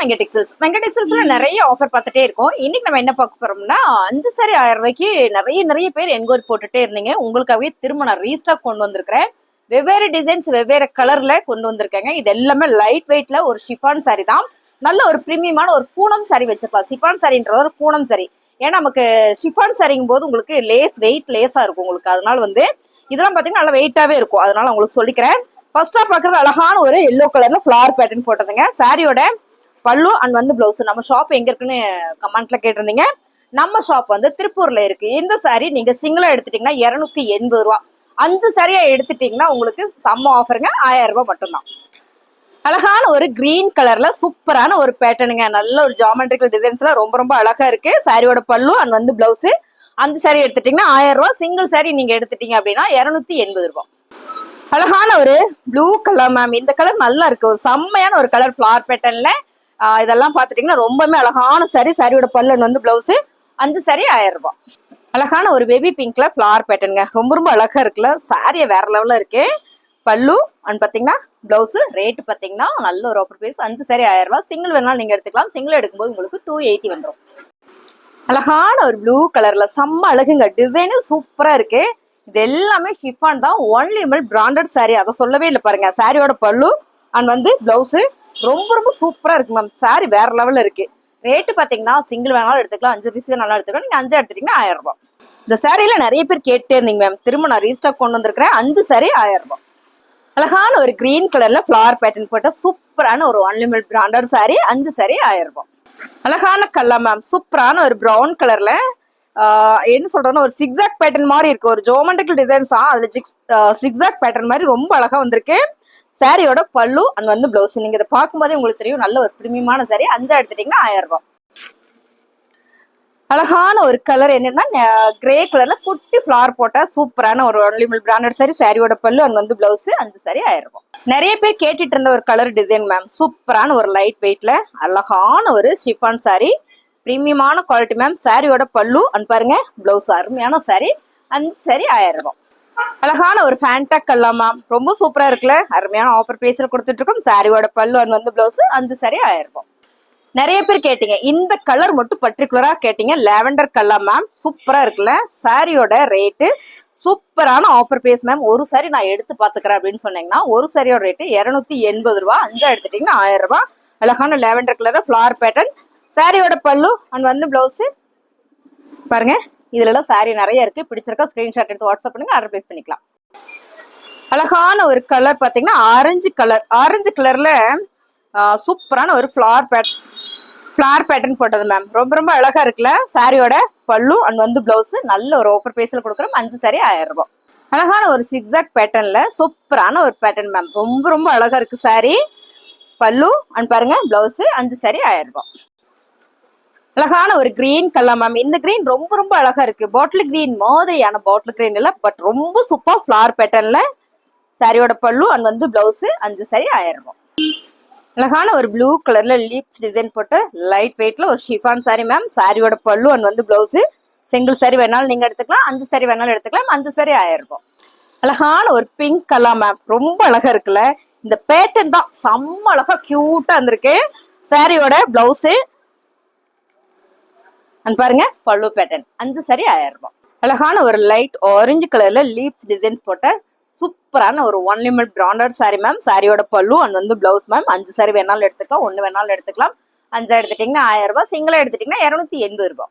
மெங்க textiles. மெங்க டெக்ஸ்டைல்ஸ்ல நிறைய offer பார்த்துட்டே இருக்கோம். இன்னைக்கு நம்ம என்ன பார்க்க போறோம்னா 5 சாரி 1000 ரூபாய்க்கு நிறைய பேர் என்கொயரி போட்டுட்டே இருந்தீங்க. உங்களுக்காகவே திரும்ப நான் ரீஸ்டாக் கொண்டு வந்திருக்கிறேன். வெவ்வேறு டிசைன்ஸ் வெவ்வேறு கலர்ல கொண்டு வந்திருக்கேங்க. இது எல்லாமே லைட் வெயிட்ல ஒரு ஷிஃபான் சாரி தான். நல்ல ஒரு பிரீமியமான ஒரு பூனம் சாரி வச்சிருப்பா. ஷிஃபான் சாரின்ற ஒரு பூனம் சாரி. ஏன்னா நமக்கு ஷிஃபான் சாரிங்கும் போது உங்களுக்கு லேஸா இருக்கும் உங்களுக்கு. அதனால இதெல்லாம் பாத்தீங்கன்னா நல்லா வெயிட்டாவே இருக்கும். அதனால உங்களுக்கு சொல்லிக்கிறேன். ஃபர்ஸ்டா பாக்குறது அழகான ஒரு எல்லோ கலர்ல ஃபிளவர் பேட்டர்ன் போட்டதுங்க. சாரியோட பல்லு அண்ட் பிளவுஸ். நம்ம ஷாப் எங்க இருக்குன்னு கமெண்ட்ல கேட்டிருந்தீங்க. நம்ம ஷாப் திருப்பூர்ல இருக்கு. இந்த சாரி நீங்க சிங்கிளா எடுத்துட்டீங்கன்னா 280 ரூபா. 5 சாரியா எடுத்துட்டீங்கன்னா உங்களுக்கு செம்ம ஆஃபருங்க. 1000 ரூபாய் மட்டும்தான். அழகான ஒரு கிரீன் கலர்ல சூப்பரான ஒரு பேட்டர்னுங்க. நல்ல ஒரு ஜாமெட்ரிக்கல் டிசைன்ஸ்ல ரொம்ப அழகா இருக்கு. சாரியோட பல்லு அண்ட் பிளவுஸ். 5 சாரி எடுத்துட்டீங்கன்னா 1000 ரூபாய். சிங்கிள் சாரி நீங்க எடுத்துட்டீங்க அப்படின்னா 280 ரூபாய். அழகான ஒரு ப்ளூ கலர் மேம். இந்த கலர் நல்லா இருக்கு. ஒரு செம்மையான ஒரு கலர் ஃபிளவர் பேட்டர்ன்ல. இதெல்லாம் பாத்துட்டீங்கன்னா ரொம்பவே அழகான சாரி. சாரியோட பல்லு பிளவுஸ். 5 சாரி 1000 ரூபாய். அழகான ஒரு பேபி பிங்க்ல ஃபிளவர் பேட்டர்னுங்க. ரொம்ப அழகா இருக்குல்ல. சாரியை வேற லெவல்ல இருக்கு. பல்லு அண்ட் பாத்தீங்கன்னா பிளவுஸ். ரேட் பாத்தீங்கன்னா நல்ல ஒரு ஆஃபர் பிரைஸ். 5 சாரி 1000 ரூபாய். சிங்கிள் வேணாலும் நீங்க எடுத்துக்கலாம். சிங்கிள் எடுக்கும்போது உங்களுக்கு 280 வந்துடும். அழகான ஒரு ப்ளூ கலர்ல செம்ம அழகுங்க. டிசைனு சூப்பரா இருக்கு. இது எல்லாமே ஷிஃபான் தான். Only branded sorry. அதை சொல்லவே இல்லை பாருங்க. சாரியோட பல்லு அண்ட் பிளவுஸ் ரொம்ப சூப்பரா இருக்கு மேம். சாரி வேற லெவல்ல இருக்கு. ரேட்டு பாத்தீங்கன்னா சிங்கிள் வேணாலும் எடுத்துக்கலாம். 5 பீஸ் வேணாலும் எடுத்துக்கலாம். நீங்க 5 எடுத்துட்டீங்கன்னா 1000 ரூபாய். இந்த சாரியில நிறைய பேர் கேட்டே இருந்தீங்க மேம். திரும்ப நான் ரீஸ்டாக் கொண்டு வந்திருக்கிறேன். 5 சாரி 1000 ரூபாய். அழகான ஒரு கிரீன் கலர்ல ஃபிளவர் பேட்டர்ன் போட்ட சூப்பரான ஒரு ஒன்லி பிராண்டட் சாரி. 5 சாரி 1000 ரூபாய். அழகான கலர் மேம். சூப்பரான ஒரு பிரவுன் கலர்ல என்ன சொல்றேன்னா ஒரு சிக்ஸாக் பேட்டர்ன் மாதிரி இருக்கு. ஒரு ஜோமெட்ரிக்கல் டிசைன்ஸ் தான். அதுல சிக்ஸாக் பேட்டர்ன் மாதிரி ரொம்ப அழகா வந்திருக்கு. சாரியோட பல்லு அண்ட் பிளவுஸ். நீங்க இதை பார்க்கும்போதே உங்களுக்கு தெரியும் நல்ல ஒரு பிரீமியமான சாரி. 5 எடுத்துட்டீங்கன்னா 1000 ரூபாய். அழகான ஒரு கலர் என்னன்னா கிரே கலர்ல குட்டி ஃபிளவர் போட்ட சூப்பரான ஒரு ஒன்லி பிராண்டட் சாரி. சாரியோட பல்லு அண்ட் பிளவுஸ். 5 சாரி 1000 ரூபாய். நிறைய பேர் கேட்டுட்டு இருந்த ஒரு கலர் டிசைன் மேம். சூப்பரான ஒரு லைட் வெயிட்ல அழகான ஒரு ஷிஃபான் சாரி. பிரீமியமான குவாலிட்டி மேம். சாரியோட பல்லு அண்ட் பாருங்க பிளவுஸ். அருமையான சாரி. 5 சாரி 1000 ரூபாய். அழகான ஒரு ஃபேண்டாக் கலர் மேம். ரொம்ப சூப்பரா இருக்குல்ல. அருமையான ஆஃபர் பிரைஸ்ல கொடுத்துட்டு இருக்கோம். சாரியோட பல்லு அண்ட் பிளவுஸ். 5 சாரி 1000 ரூபாய். நிறைய பேர் கேட்டீங்க. இந்த கலர் மட்டும் பர்டிகுலரா கேட்டீங்க. Lavender colour ma'am. சூப்பரா இருக்குல்ல. சாரியோட ரேட்டு சூப்பரான ஆஃபர் பிரைஸ் மேம். ஒரு சாரி நான் எடுத்து பாத்துக்கிறேன் அப்படின்னு சொன்னீங்கன்னா ஒரு சாரியோட ரேட்டு 280 ரூபாய். 5 எடுத்துட்டீங்கன்னா 1000 ரூபாய். அழகான லாவெண்டர் கலர் ஃபிளவர் பேட்டர்ன். சாரியோட பல்லு அண்ட் பிளவுஸ் பாருங்க. இதுல எல்லாம் சாரி நிறைய இருக்கு. பிடிச்சிருக்கா ஸ்கிரீன்ஷாட் எடுத்து வாட்ஸ்அப் பண்ணுங்க. ஆர்டர் பிளேஸ் பண்ணிக்கலாம். அழகான ஒரு கலர் பாத்தீங்கன்னா ஆரஞ்சு கலர். ஆரஞ்சு கலர்ல சூப்பரான ஒரு ஃபிளவர் பேட்டர்ன் போட்டது மேம். ரொம்ப அழகா இருக்குல்ல. சாரியோட பல்லு அண்ட் பிளவுஸ். நல்ல ஒரு ஆஃபர் பிரைஸ்ல கொடுக்குறோம். 5 சாரி 1000 ரூபாய். அழகான ஒரு சிக்ஸாக் பேட்டர்ன்ல சூப்பரான ஒரு பேட்டர்ன் மேம். ரொம்ப அழகா இருக்கு சாரி. பல்லு அண்ட் பாருங்க பிளவுஸ். 5 சாரி 1000 ரூபாய். அழகான ஒரு கிரீன் கலர் மேம். இந்த கிரீன் ரொம்ப அழகா இருக்கு. பாட்டில் கிரீன் மாதிரியான பாட்டில் கிரீன் இல்ல, பட் ரொம்ப சூப்பர் ஃபிளவர் பேட்டர்ன்ல. சாரியோட பல்லு அண்ட் பிளவுஸ். 5 சாரி 1000 ரூபாய். அழகான ஒரு ப்ளூ கலர்ல லீப்ஸ் டிசைன் போட்டு லைட் வெயிட்ல ஒரு ஷிஃபான் சாரி மேம். சாரியோட pallu and blouse. Single sorry வேணாலும் நீங்க எடுத்துக்கலாம். 5 சாரி வேணாலும் எடுத்துக்கலாம். 5 சாரி 1000 ரூபாய். அழகான ஒரு பிங்க் கலர் மேம். ரொம்ப அழகா இருக்குல்ல. இந்த பேட்டர்ன் தான் செம்ம அழகா கியூட்டா இருந்திருக்கு. சாரியோட பிளவுஸ் அண்ட் பாருங்க பல்லு பேட்டர்ன். 5 சாரி 1000 ரூபாய். அழகான ஒரு லைட் ஆரஞ்சு கலர்ல லீப்ஸ் டிசைன்ஸ் போட்ட சூப்பரான ஒரு ஒன்லி பிராண்டட் சாரி மேம். சாரியோட pallu and blouse ma'am. 5 sorry வேணாலும் எடுத்துக்கலாம். 1 வேணாலும் எடுத்துக்கலாம். 5 எடுத்துட்டீங்கன்னா 1000 ரூபாய். சிங்கிளா எடுத்துட்டீங்கன்னா 280 ரூபாய்.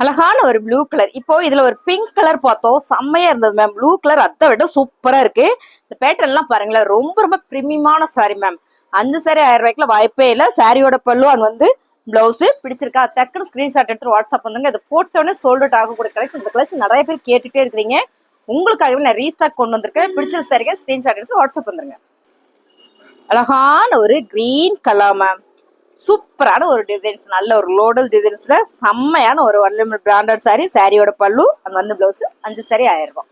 அழகான ஒரு ப்ளூ கலர். இப்போ இதுல ஒரு பிங்க் கலர் பார்த்தோம். செம்மையா இருந்தது மேம். ப்ளூ கலர் அதை விட சூப்பரா இருக்கு. இந்த பேட்டர்ன் எல்லாம் பாருங்களேன். ரொம்ப பிரீமியமான சாரி மேம். 5 சாரி 1000 ரூபாய்க்குல வாய்ப்பே இல்லை. சாரியோட பல்லு அண்ட் பிளவுஸ். பிடிச்சிருக்கா டக்குனு ஸ்கிரீன்ஷாட் எடுத்து வாட்ஸ்அப் பண்ணுங்க. இதை போட்டோன்னே சோல்ட் அவுட் ஆகக்கூடிய கலெக்ஷன். இந்த கலெக்ஷன் நிறைய பேர் கேட்டுட்டே இருக்கிறீங்க. உங்களுக்காகவே நான் ரீஸ்டாக் கொண்டு வந்திருக்கேன். பிடிச்ச சாரிங்க ஸ்கிரீன்ஷாட் எடுத்து வாட்ஸ்அப் வந்துருங்க. அழகான ஒரு கிரீன் கலர் மேம். சூப்பரான ஒரு டிசைன்ஸ். நல்ல ஒரு லோடல் டிசைன்ஸ்ல செம்மையான ஒரு ஒன்லி பிராண்டட் சாரி. சாரியோட பல்லு அண்ட் பிளவுஸ். 5 சாரி 1000 ரூபாய்.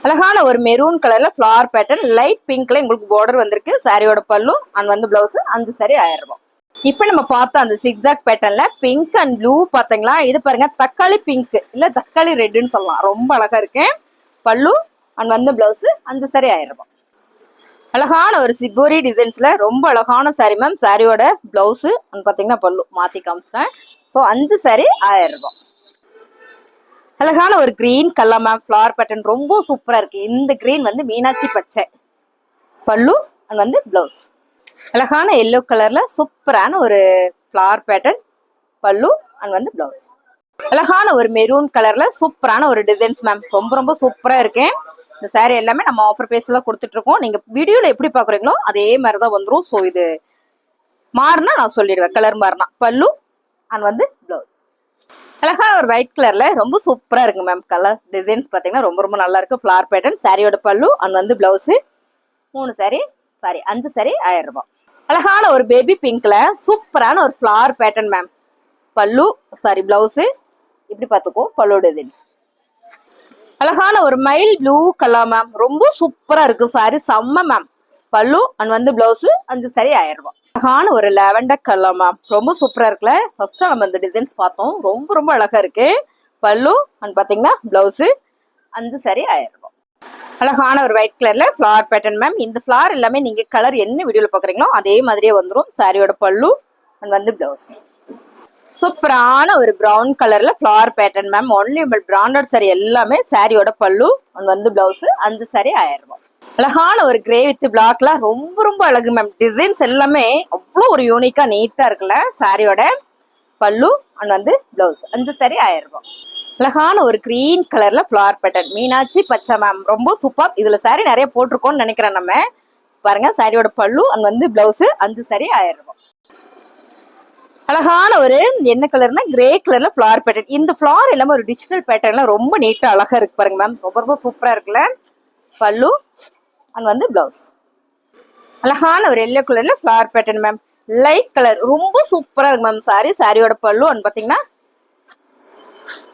அழகான ஒரு மெரூன் கலர்ல ஃபிளவர் பேட்டர்ன். லைட் பிங்க்ல உங்களுக்கு பார்டர் வந்திருக்கு. சாரியோட பல்லு அண்ட் பிளவுஸ். 5 சாரி 1000 ரூபாய். இப்ப நம்ம பார்த்தோம் அந்த சிக்ஸாக் பேட்டர்ன்ல பிங்க் அண்ட் ப்ளூ பாத்தீங்களா. இது பாருங்க தக்காளி பிங்க் இல்ல தக்காளி ரெட்னு சொல்லலாம். ரொம்ப அழகா இருக்கு. பல்லு அண்ட் பிளவுஸ். 5 சாரி 1000 ரூபாய். அழகான ஒரு சிபோரி டிசைன்ஸ்ல ரொம்ப அழகான சாரி மேம். சாரியோட பிளவுஸ் பாத்தீங்கன்னா பல்லு மாத்தி காமிச்சிட்டேன். ஸோ 5 சாரி 1000 ரூபாய். அழகான ஒரு green colour ma'am. Flower pattern ரொம்ப சூப்பரா இருக்கு. இந்த கிரீன் வந்து மீனாட்சி பச்சை பல்லு அண்ட் பிளவுஸ். அழகான எல்லோ கலர்ல சூப்பரான ஒரு ஃபிளவர் பேட்டர்ன் பல்லு அண்ட் பிளவுஸ். அழகான ஒரு மெரூன் கலர்ல சூப்பரான ஒரு டிசைன்ஸ் மேம். ரொம்ப ரொம்ப சூப்பரா இருக்கேன். இந்த சாரி எல்லாமே நம்ம ஆஃபர் பேஸ்ல கொடுத்துட்டு இருக்கோம். நீங்க வீடியோல எப்படி பாக்குறீங்களோ அதே மாதிரிதான் வந்துடும். ஸோ இது மாறினா நான் சொல்லிடுவேன். கலர் மாறினா பல்லு அண்ட் பிளவுஸ். அழகான ஒரு ஒயிட் கலர்ல ரொம்ப சூப்பரா இருக்கு மேம். கலர் டிசைன்ஸ் பாத்தீங்கன்னா ரொம்ப ரொம்ப நல்லா இருக்கு. ஃபிளவர் பேட்டர்ன் சாரியோட pallu and blouse. 3 sorry 5 sorry 1000 ரூபாய். அழகான ஒரு பேபி பிங்க்ல சூப்பரான ஒரு ஃபிளவர் பேட்டர்ன் மேம். பல்லு பிளவுஸ் இப்படி பாத்துக்கோ. பல்லு டிசைன்ஸ் அழகான ஒரு மைல் ப்ளூ கலர் மேம். ரொம்ப சூப்பரா இருக்கு சாரி. செம்ம மேம். பல்லு அண்ட் பிளவுஸ் 5 சாரி 1000 ரூபாய். அழகான ஒரு லாவெண்டர் கலர் மேம். ரொம்ப சூப்பரா இருக்குல்ல. ஃபர்ஸ்ட் நம்ம இந்த டிசைன்ஸ் பார்த்தோம். ரொம்ப ரொம்ப அழகா இருக்கு. பல்லு அண்ட் பாத்தீங்கன்னா பிளவுஸ் 5 சாரி 1000 ரூபாய். அழகான ஒரு ஒயிட் கலர்ல ஃபிளவர் பேட்டர்ன் மேம். இந்த ஃபிளவர் எல்லாமே நீங்க கலர் என்ன வீடியோல பாக்குறீங்களோ அதே மாதிரியே வந்துடும். சாரியோட பல்லு அண்ட் பிளவுஸ். சூப்பரான ஒரு பிரவுன் கலர்ல flower pattern ma'am. Only branded sorry எல்லாமே சாரியோட பல்லு அண்ட் பிளவுஸ் 5 சாரி 1000 ரூபாய். அழகான ஒரு கிரே வித் பிளாக்ல ரொம்ப ரொம்ப அழகு மேம். டிசைன்ஸ் எல்லாமே அவ்வளோ ஒரு யூனிக்கா நீட்டா இருக்குல்ல. சாரியோட பல்லு அண்ட் பிளவுஸ் 5 சாரி 1000 ரூபாய். அழகான ஒரு கிரீன் கலர்ல ஃபிளவர் பேட்டர்ன் மீனாட்சி பச்சை மேம். ரொம்ப சூப்பர். இதுல சாரி நிறைய போட்டிருக்கோம்னு நினைக்கிறேன். நம்ம பாருங்க சாரியோட பல்லு அண்ட் பிளவுஸ் 5 சாரி 1000 ரூபாய். அழகான ஒரு என்ன கலர்னா கிரே கலர்ல ஃபிளவர் பேட்டர்ன். இந்த ஃபிளவர் எல்லாமே ஒரு டிஜிட்டல் பேட்டர்ன்ல ரொம்ப நீட்டா அழகா இருக்கு பாருங்க மேம். ரொம்ப ரொம்ப சூப்பரா இருக்குல்ல. பல்லு அண்ட் பிளவுஸ். அழகான ஒரு எல்லோ கலர்ல flower pattern ma'am. Light colour ரொம்ப சூப்பரா இருக்கு மேம். சாரியோட பல்லு அண்ட் பாத்தீங்கன்னா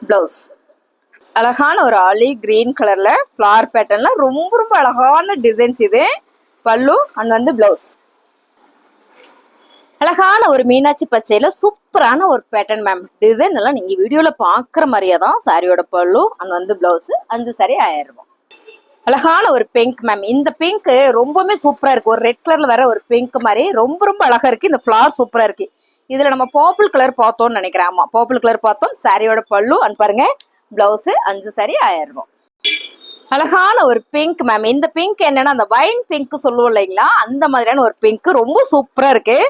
பிளவுஸ். அழகான ஒரு ஆலிவ் கிரீன் கலர்ல ஃபிளவர் பேட்டர்ன்ல ரொம்ப ரொம்ப அழகான டிசைன்ஸ் இது. பல்லு அண்ட் பிளவுஸ். அழகான ஒரு மீனாட்சி பச்சையில சூப்பரான ஒரு பேட்டர்ன் மேம். டிசைன் எல்லாம் நீங்க வீடியோல பாக்குற மாதிரியே தான். சாரியோட பல்லு அண்ட் பிளவுஸ் 5 சாரி 1000 ரூபாய். அழகான ஒரு பிங்க் மேம். இந்த பிங்க் ரொம்பவுமே சூப்பரா இருக்கு. ஒரு ரெட் கலர்ல வர ஒரு பிங்க் மாதிரி ரொம்ப ரொம்ப அழகா இருக்கு. இந்த ஃபிளவர் சூப்பரா இருக்கு. இதுல நம்ம பர்பிள் கலர் பார்த்தோம்னு நினைக்கிறேன். ஆமா பர்பிள் கலர் பார்த்தோம். சாரியோட பல்லு அண்ட் பாருங்க பிளவுஸ் 5 சாரி 1000 ரூபாய். அழகான ஒரு பிங்க் மேம். இந்த பிங்க் என்னன்னா அந்த வைன் பிங்க் சொல்லுவோம் இல்லைங்களா, அந்த மாதிரியான ஒரு பிங்க் ரொம்ப சூப்பரா இருக்கு.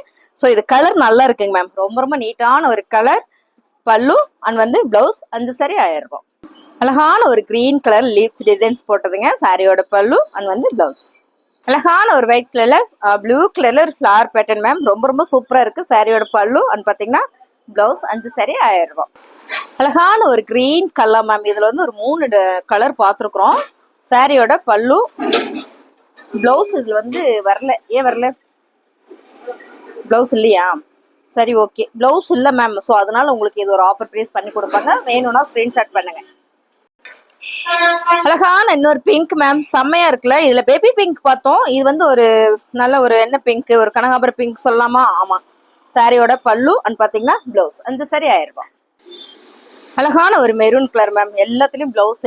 ஸோ இது கலர் நல்லா இருக்குங்க மேம். ரொம்ப ரொம்ப நீட்டான ஒரு கலர். பல்லு அண்ட் பிளவுஸ் 5 சாரி 1000 ரூபாய். அழகான ஒரு கிரீன் கலர் லீவ்ஸ் டிசைன்ஸ் போட்டதுங்க. சாரியோட பல்லு அண்ட் பிளவுஸ். அழகான ஒரு ஒயிட் கலர்ல ப்ளூ கலர்ல ஃபிளவர் பேட்டர்ன் மேம். ரொம்ப ரொம்ப சூப்பரா இருக்கு. சாரியோட பல்லு அண்ட் பாத்தீங்கன்னா பிளவுஸ் 5 சாரி 1000 ரூபாய். அழகான ஒரு கிரீன் கலர் மேம். இதுல ஒரு 3 கலர் பார்த்துருக்குறோம். சாரியோட பல்லு பிளவுஸ் இதுல வரல. ஏன் வரல? பிளவுஸ் இல்லையா? சரி ஓகே பிளவுஸ் இல்ல மேம். ஸோ அதனால உங்களுக்கு இது ஒரு ஆஃபர் பிரைஸ் பண்ணி கொடுப்பாங்க. வேணும்னா ஸ்கிரீன்ஷாட் பண்ணுங்க. அழகான இன்னொரு பிங்க் மேம். செம்மையா இருக்குல்ல. இதுல பேபி பிங்க் பார்த்தோம். இது ஒரு நல்ல ஒரு என்ன பிங்க், ஒரு கனகாபர பிங்க் சொல்லலாமா? ஆமா. சாரியோட பல்லு அண்ட் பாத்தீங்கன்னா பிளவுஸ் 5 சாரி 1000 ரூபாய். அழகான ஒரு மெரூன் கலர் மேம். எல்லாத்துலயும் பிளவுஸ்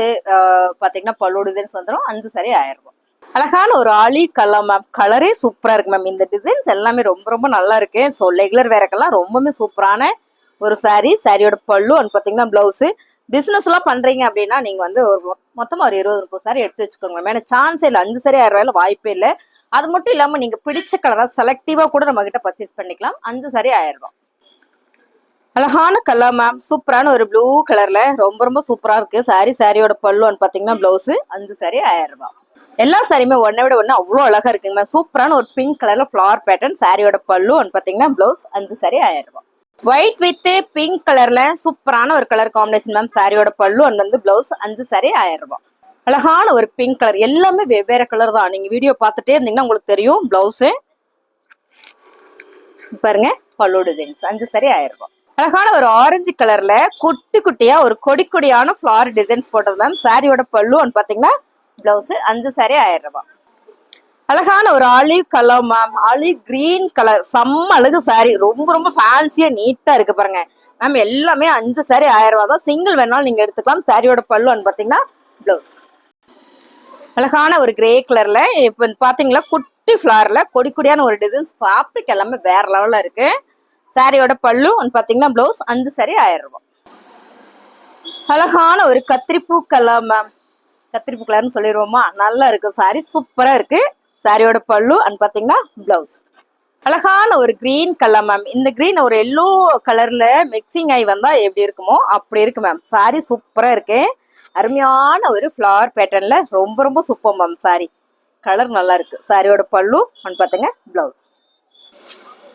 பாத்தீங்கன்னா பல்லு டிசைன்ஸ் வந்துடும். 5 சாரி 1000 ரூபாய். அழகான ஒரு ஆலி கலர் மேம். கலரே சூப்பரா இருக்கு மேம். இந்த டிசைன்ஸ் எல்லாமே ரொம்ப ரொம்ப நல்லா இருக்கு. ஸோ ரெகுலர் வேறக்கெல்லாம் ரொம்பவே சூப்பரான ஒரு சாரி. சாரியோட பல்லு அண்ட் பாத்தீங்கன்னா பிளவுஸ். பிசினஸ் எல்லாம் பண்றீங்க அப்படின்னா நீங்க ஒரு மொத்தமா ஒரு 20-30 சாரி எடுத்து வச்சுக்கோங்க மேம். ஏன்னா சான்ஸே இல்லை. 5 சாரி 1000 ரூபாயில வாய்ப்பே இல்லை. அது மட்டும் இல்லாம நீங்க பிடிச்ச கலரா செலக்டிவா கூட நம்ம கிட்ட பர்ச்சேஸ் பண்ணிக்கலாம். 5 சாரி 1000 ரூபாய். அழகான கலர் மேம். சூப்பரான ஒரு ப்ளூ கலர்ல ரொம்ப ரொம்ப சூப்பரா இருக்கு சாரி. சாரியோட பல்லு அண்ட் பாத்தீங்கன்னா பிளவுஸ் 5 சாரி 1000 ரூபாய். எல்லா சாரியுமே ஒன்னை விட ஒண்ணு அவ்வளோ அழகா இருக்குங்க மேம். சூப்பரான ஒரு பிங்க் கலர்ல ஃபிளவர் பேட்டர்ன். சாரியோட பல்லு அண்ட் பாத்தீங்கன்னா பிளவுஸ் 5 சாரி 1000 ரூபாய். ஒயிட் வித் பிங்க் கலர்ல சூப்பரான ஒரு கலர் காம்பினேஷன் மேம். சாரியோட பல்லு அண்ட் பிளவுஸ் 5 சாரி 1000 ரூபாய். அழகான ஒரு பிங்க் கலர். எல்லாமே வெவ்வேறு கலர் தான். நீங்க வீடியோ பார்த்துட்டே இருந்தீங்கன்னா உங்களுக்கு தெரியும். பிளவுஸ் பாருங்க. பல்லு டிசைன்ஸ் 5 சாரி 1000 ரூபாய். அழகான ஒரு ஆரஞ்சு கலர்ல குட்டி குட்டியா ஒரு கொடி கொடியான ஃபிளவர் டிசைன்ஸ் போட்டது மேம். சாரியோட பல்லு அண்ட் பாத்தீங்கன்னா பிளவுஸ் 5 சாரி 1000 ரூபாய். அழகான ஒரு olive colour ma'am. Olive green colour. செம்ம அழகு சாரி. ரொம்ப ரொம்ப ஃபேன்சியா நீட்டா இருக்கு பாருங்க மேம். எல்லாமே 5 சாரி 1000 ரூபாய் தான். சிங்கிள் வேணாலும் நீங்க எடுத்துக்கலாம். சாரியோட பல்லு அண்ட் பாத்தீங்கன்னா பிளவுஸ். அழகான ஒரு கிரே கலர்ல இப்ப பாத்தீங்களா குட்டி ஃபிளார்ல கொடி கொடியான ஒரு டிசைன்ஸ் ஃபேப்ரிக் எல்லாமே வேற லெவல்ல இருக்கு. சாரியோட பல்லு பாத்தீங்கன்னா பிளவுஸ் 5 சாரி 1000 ரூபாய். அழகான ஒரு கத்திரிப்பூ கலர் மேம், கத்திரிப்பூ கலர்னு சொல்லிடுவோமா, நல்லா இருக்கு சாரி, சூப்பரா இருக்கு. சாரியோட பல்லு பாத்தீங்கன்னா பிளவுஸ். அழகான ஒரு கிரீன் கலர் மேம், இந்த கிரீன் ஒரு எல்லோ கலர்ல மிக்சிங் ஆகி வந்தா எப்படி இருக்குமோ அப்படி இருக்கு மேம். சாரி சூப்பரா இருக்கு. அருமையான ஒரு ஃபிளவர் பேட்டர்ன்ல ரொம்ப ரொம்ப சூப்பர் மேம். சாரி கலர் நல்லா இருக்கு. சாரியோட பல்லு பாத்துங்க பிளவுஸ்.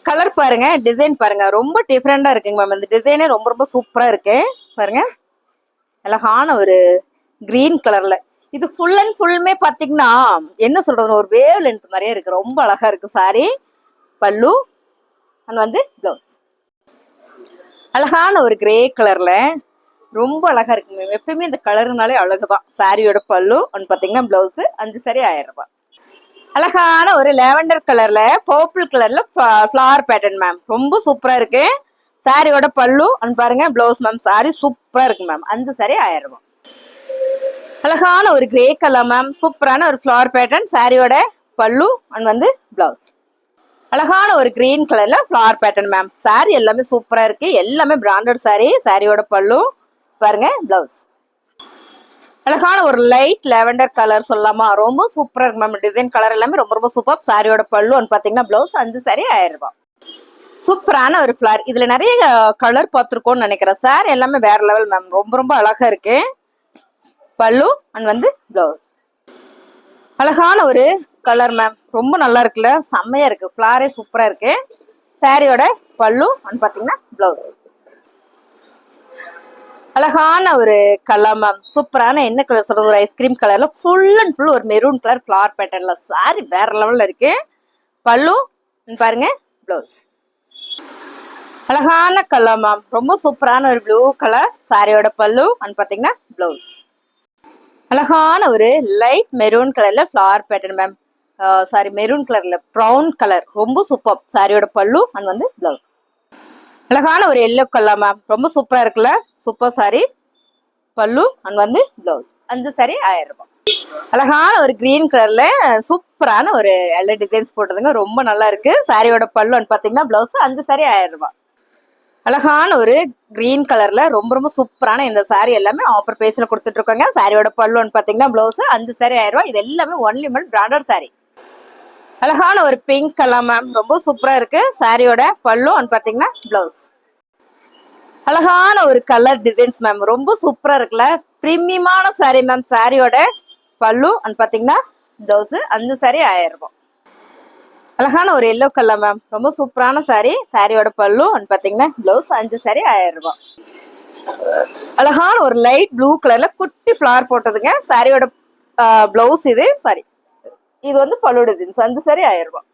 கலர் பாருங்க, டிசைன் பாருங்க, ரொம்ப டிஃப்ரெண்டா இருக்குங்க மேம். இந்த டிசைனே ரொம்ப ரொம்ப சூப்பரா இருக்கு பாருங்க. அழகான ஒரு கிரீன் கலர்ல இது ஃபுல் அண்ட் ஃபுல்லுமே பாத்தீங்கன்னா என்ன சொல்றது, ஒரு வேவ் லென்த் மாதிரியே இருக்கு. ரொம்ப அழகா இருக்கு சாரி. பல்லு பிளவுஸ். அழகான ஒரு கிரே கலர்ல ரொம்ப அழகா இருக்கு மேம். எப்பயுமே இந்த கலர்னாலே அழகுதான். சாரியோட பல்லு பாத்தீங்கன்னா பிளவுஸ் 5 சாரி 1000 ரூபாய். அழகான ஒரு லாவெண்டர் கலர்ல பர்பிள் கலர்ல ஃபிளவர் பேட்டர்ன் மேம், ரொம்ப சூப்பரா இருக்கு. சாரியோட பல்லு பாருங்க பிளவுஸ் மேம். சாரி சூப்பரா இருக்கு மேம். 5 சாரி 1000 ரூபாய். அழகான ஒரு கிரே கலர் மேம், சூப்பரான ஒரு ஃபிளவர் பேட்டர்ன். சாரியோட பல்லு பிளவுஸ். அழகான ஒரு கிரீன் கலர்ல ஃபிளவர் பேட்டர்ன் மேம். சாரி எல்லாமே சூப்பரா இருக்கு, எல்லாமே பிராண்டட் சாரி. சாரியோட பல்லு பாருங்க பிளவுஸ். அழகான ஒரு லைட் லாவெண்டர் கலர் சொல்லலாமா, ரொம்ப சூப்பரா இருக்கு மேம். டிசைன் கலர் எல்லாமே ரொம்ப ரொம்ப சூப்பர். சாரியோட பல்லு பாத்தீங்கன்னா பிளவுஸ் 5 சாரி 1000 ரூபாய். சூப்பரான ஒரு ஃபிளவர். இதுல நிறைய கலர் பார்த்திருக்கோம்னு நினைக்கிறேன். சாரி எல்லாமே வேற லெவல் மேம், ரொம்ப ரொம்ப அழகா இருக்கு. பல்லு பிளவுஸ். அழகான ஒரு கலர் மேம், ரொம்ப நல்லா இருக்குல்ல, செம்மையா இருக்கு. ஃபிளாரே சூப்பரா இருக்கு. சாரியோட பல்லு பாத்தீங்கன்னா பிளவுஸ். அழகான ஒரு கலர் மேம், சூப்பரான என்ன கலர் சொல்றது, ஒரு ஐஸ்கிரீம் கலர்ல ஃபுல் அண்ட் ஃபுல் ஒரு மெரூன் கலர் ஃபிளவர் பேட்டர்ன்ல சாரி வேற லெவல்ல இருக்கு. பல்லு பாருங்க பிளவுஸ். அழகான கலர் மேம், ரொம்ப சூப்பரான ஒரு ப்ளூ கலர். சாரியோட பல்லு பாத்தீங்கன்னா பிளவுஸ். அழகான ஒரு லைட் மெரூன் கலர்ல flower pattern ma'am, sorry maroon கலர்ல ப்ரௌன் கலர், ரொம்ப சூப்பர். சாரியோட பல்லு பிளவுஸ். அழகான ஒரு எல்லோ கலர் மேம், ரொம்ப சூப்பரா இருக்குல்ல, சூப்பர் சாரி. பல்லு பிளவுஸ். 5 சாரி 1000 ரூபாய். அழகான ஒரு கிரீன் கலர்ல சூப்பரான ஒரு எல்லா டிசைன்ஸ் போட்டதுங்க, ரொம்ப நல்லா இருக்கு. சாரியோட பல்லு பாத்தீங்கன்னா பிளவுஸ் 5 சாரி 1000 ரூபாய். அழகான ஒரு கிரீன் கலர்ல ரொம்ப ரொம்ப சூப்பரான இந்த சாரி எல்லாமே ஆஃபர் பேஸ்ல கொடுத்துட்டு இருக்காங்க. சாரியோட பல்லு பாத்தீங்கன்னா பிளவுஸ் 5 சாரி 1000 ரூபாய். இது எல்லாமே ஒன்லி பிராண்டட் சாரி. அழகான ஒரு பிங்க் கலர் மேம், ரொம்ப சூப்பரா இருக்கு. சாரியோட பல்லு பாத்தீங்கன்னா பிளவுஸ். அழகான ஒரு கலர் டிசைன்ஸ் மேம், ரொம்ப சூப்பரா இருக்குல்ல, பிரீமியமான சாரி மேம். சாரியோட பல்லு பாத்தீங்கன்னா பிளவுஸ் 5 சாரி 1000 ரூபாய். அழகான ஒரு எல்லோ கலர் மேம், ரொம்ப சூப்பரான சாரி. சாரியோட பல்லு பாத்தீங்கன்னா பிளவுஸ் 5 சாரி 1000 ரூபாய். அழகான ஒரு லைட் ப்ளூ கலர்ல குட்டி ஃபிளவர் போட்டதுங்க. சாரியோட பிளவுஸ் இது சாரி, இது பல்லு டிசைன்ஸ் 5 சாரி 1000 ரூபாய்.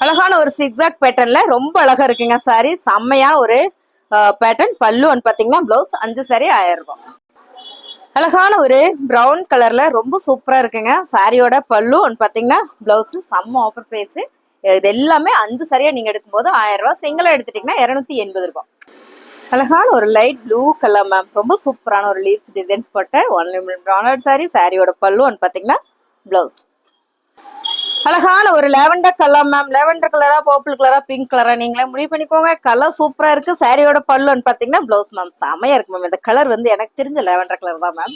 அழகான ஒரு சிக்ஸாக் பேட்டர்ன்ல ரொம்ப அழகா இருக்குங்க சாரி, செம்மையான ஒரு பேட்டர்ன். பல்லு பாத்தீங்கன்னா பிளவுஸ் 5 சாரி 1000 ரூபாய். அழகான ஒரு பிரவுன் கலர்ல ரொம்ப சூப்பரா இருக்குங்க. சாரியோட பல்லு பாத்தீங்கன்னா பிளவுஸ். செம்ம ஆஃபர் பிரைஸ். இது எல்லாமே 5 சரியா நீங்க எடுக்கும்போது 1000 ரூபாய், சிங்கிளா எடுத்துட்டீங்கன்னா 280 ரூபாய். அழகான ஒரு லைட் ப்ளூ கலர் மேம், ரொம்ப சூப்பரான ஒரு லீவ்ஸ் டிசைன்ஸ் போட்ட ஒன்லி பிராண்டட் சாரி. சாரியோட பல்லு பாத்தீங்கன்னா பிளவுஸ். அழகான ஒரு லாவெண்டர் கலர் மேம், லாவெண்டர் கலரா பர்பிள் கலரா பிங்க் கலரா நீங்களே முடிவு பண்ணிக்கோங்க. கலர் சூப்பரா இருக்கு. சாரியோட பல்லு பாத்தீங்கன்னா பிளவுஸ் மேம், செமையா இருக்கு மேம். இந்த கலர் எனக்கு தெரிஞ்ச லாவெண்டர் கலர் தான் மேம்.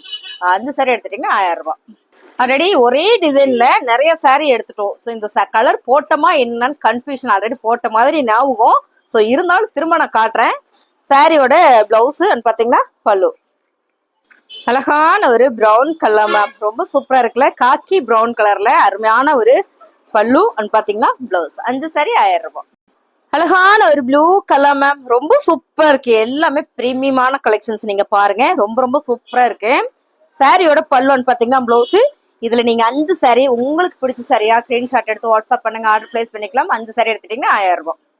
5 சாரி எடுத்துட்டீங்கன்னா 1000 ரூபாய். ஆல்ரெடி ஒரே டிசைன்ல நிறைய சாரி எடுத்துட்டோம். ஸோ இந்த கலர் போட்டோமா என்னன்னு கன்ஃபியூஷன், ஆல்ரெடி போட்ட மாதிரி ஞாபகம். ஸோ இருந்தாலும் திரும்ப நான் காட்டுறேன். சாரியோட பிளவுஸ் பாத்தீங்கன்னா பல்லு. அழகான ஒரு பிரவுன் கலர் மேம், ரொம்ப சூப்பரா இருக்குல்ல, காக்கி பிரவுன் கலர்ல அருமையான ஒரு பல்லு பாத்தீங்கன்னா பிளவுஸ். 5 சாரி 1000 ரூபாய். அழகான ஒரு ப்ளூ கலர் மேம், ரொம்ப சூப்பரா இருக்கு. எல்லாமே பிரீமியமான கலெக்ஷன்ஸ், நீங்க பாருங்க, ரொம்ப ரொம்ப சூப்பரா இருக்கு. சாரியோட பல்லு பாத்தீங்கன்னா பிளவுஸ். இதுல நீங்க 5 சாரி உங்களுக்கு பிடிச்ச சாரியா ஸ்கிரீன்ஷாட் எடுத்து வாட்ஸ்அப் பண்ணுங்க, ஆர்டர் பிளேஸ் பண்ணிக்கலாம். 5 சாரி எடுத்துட்டீங்கன்னா 1000 ரூபாய்.